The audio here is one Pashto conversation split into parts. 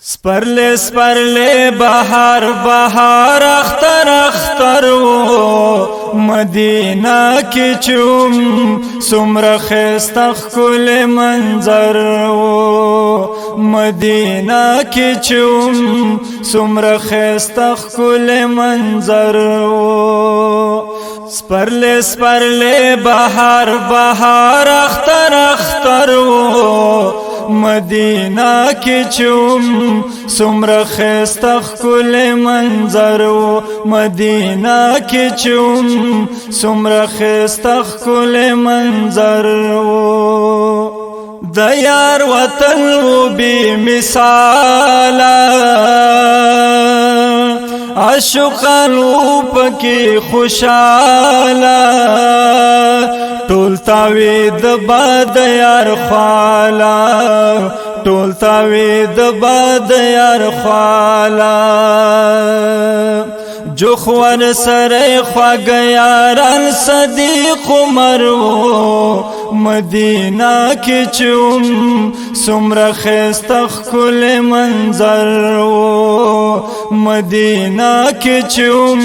سپرلے سپرلے بہار بہار اختر اختر و مدینہ کی چوم سمر خیست کل منظر و مدینہ کی چوم سمر خیست کل منظر و سپرلے سپرلے بہار بہار اختر اختر و مدینہ کی چوم سمر خیست کل منظر و مدینہ کی چوم سمر خیست کل منظر و دیار وطن و بی مثالا عاشقان و پکی خوشالا ټول تاوید باد یار خوالا ټول تاوید باد یار خوالا جو خوار سر خواگ یاران صدیق عمر و مدینہ کی چوم سمر خیست کل منظر و مدینہ کی چوم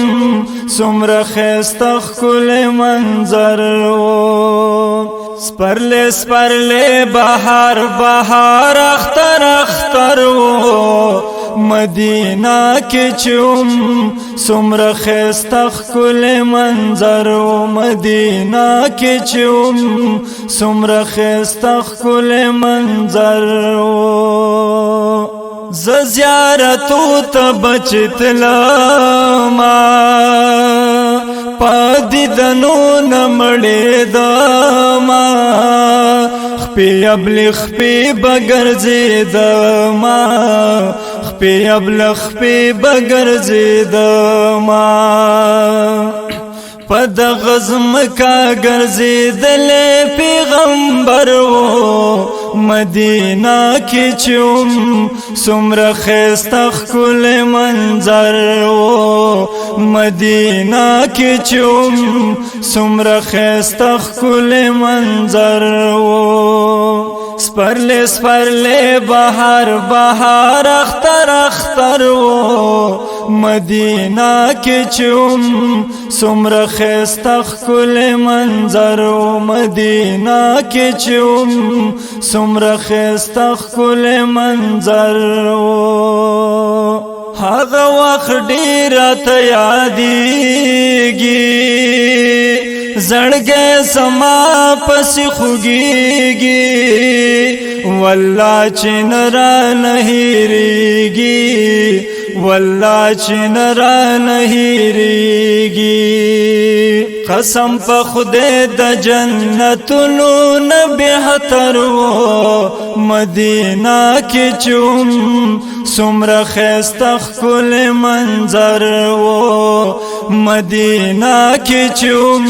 سمر خیست کل منظر و سپرلے سپرلے بہار بہار اختر اختر و مدینہ کی چوم سمر خیست کل منظر و مدینہ کی چوم سمر خیست کل منظر و زیارتو تبچت لاما پادی دنو نمڑی داما خپی ابلی خپی بگرزی داما خپی ابلی خپی بگرزی داما پد غزم کا گرزی دل پیغمبر و مدینہ کی چوم سمر خیست کل منظر و مدینہ کی چوم سمر خیست کل منظر و سپرلے سپرلے بہار بہار اختر اختر و مدینہ کی چوم سمر خیست کل منظر و مدینہ کی چوم سمر خیست کل منظر و هغه وخت ډیر ته یادېږي زړګی سما پسې خوږېږي والله چې نه رانه هېرېږي والله چې نه رانه هېرېږي قسم په خدای د جنتونو نه بهتر و مدینہ کی چوم سمر خیست کل منظر و مدینہ کی چوم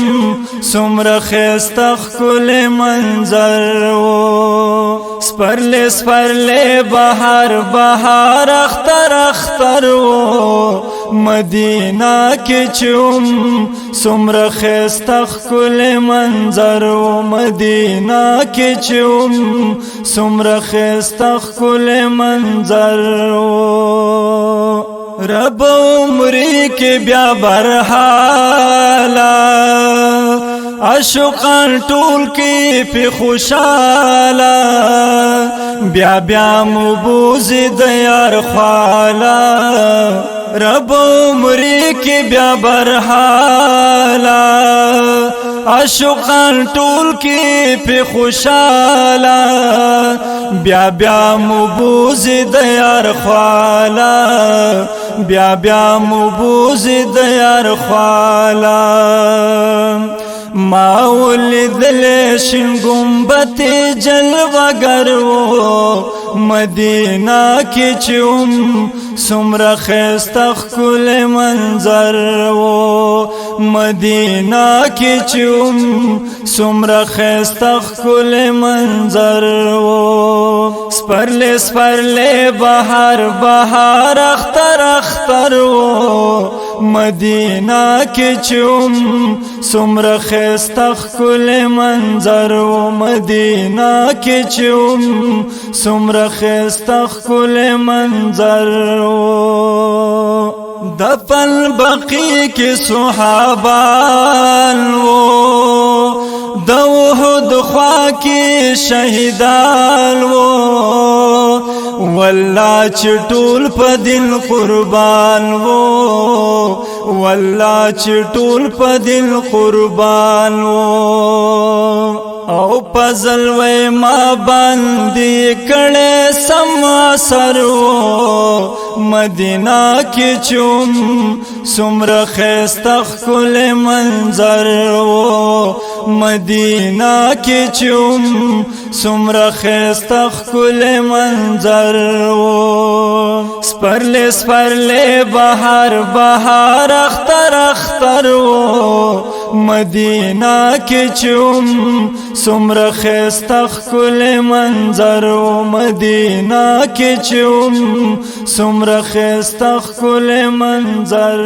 سمر خیست کل منظر و سپرلے سپرلے بہار بہار اختر اختر و مدینہ کی چوم سمر خیست کل منظر و مدینہ کی چوم سمر خیست کل منظر و رب عمری کے بیا برحالا عاشقان ټول کی پی خوشالا بیا بیا مبوز دیار خوالا رب عمری کی بیا برحالا عاشقان ټول کی پی خوشالا بیا بیا مبوز دیار خوالا بیا بیا مبوز دیار خوالا ما ولدل شین گنبد جلوگر و مدینہ کی چوم سمر خیست کل منظر و مدینہ کی چوم سمر خیست کل منظر و سپرلے سپرلے بہار بہار اختر اختر و مدینہ کی چوم سمر خستخ کل منظر و مدینہ کی چوم سمر خستخ کل منظر دفن بقی کی صحابان دو احد خوا کی شہیدان واللہ چٹول پا دل قربان واللہ چٹول پا دل قربان او پزلوی ما باندی کڑے سم اثر مدینہ کی چوم سمر خستخ کل منظر مدینہ کی چوم سمر خستخ کل منظر سپرلے سپرلے بہار بہار اختر اختر مدینہ کی چوم سمر خستخ کل منظر مدینہ کی چوم سمر خستخ کل منظر